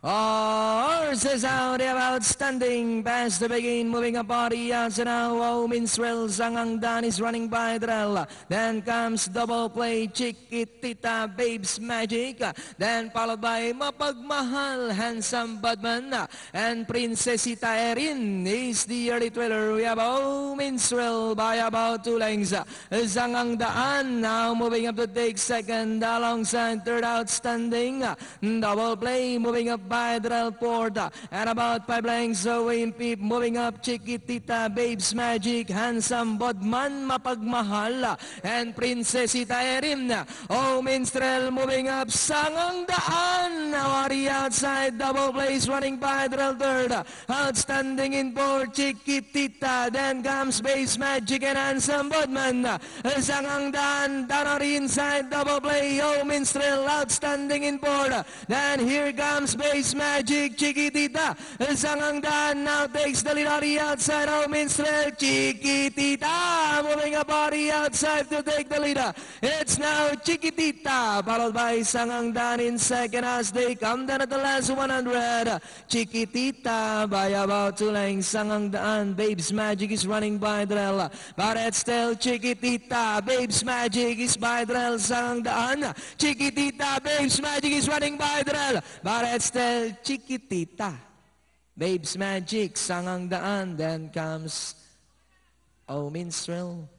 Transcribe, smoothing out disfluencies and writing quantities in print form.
Horses out, they have outstanding pass to begin, moving a body out so now. Oh, Minstrel, Sangang Dan is running by Drell. Then comes double play, Chiquitita, Babes Magic. Then followed by Mapagmahal, Handsome Budman. And Princesita Erin is the early thriller. We have Oh, Minstrel by about 2 lengths. Sangang Daan now moving up to take second alongside third outstanding. Double play moving up by Drell Porta, and about 5 lengths away in Peep, moving up Chiquitita, Babes Magic, Handsome Bodman, Mapagmahal, and Princesita Erin. Oh, Minstrel moving up, Sangang Daan, Nawari outside, double place running by Drell third, outstanding in fourth, Chiquitita, then comes Babes Magic and Handsome Bodman, Sangang Daan, Danari inside, double play, Oh, Minstrel outstanding in fourth, then here comes Babes Magic, Chiquitita, Sangang Daan now takes the lead on the outside. Oh, Minstrel, Chiquitita moving a body outside to take the lead. It's now Chiquitita followed by Sangang Daan in second as they come down at the last 100. Chiquitita by about 2 lengths. Sangang Daan, Babes Magic is running by Drell, but it's still Chiquitita. Babes Magic is by Drell. Sangang Daan, Chiquitita, Babes Magic is running by Drell, but it's still Chiquitita, Babes Magic, Sangang Daan, then comes Oh, Minstrel.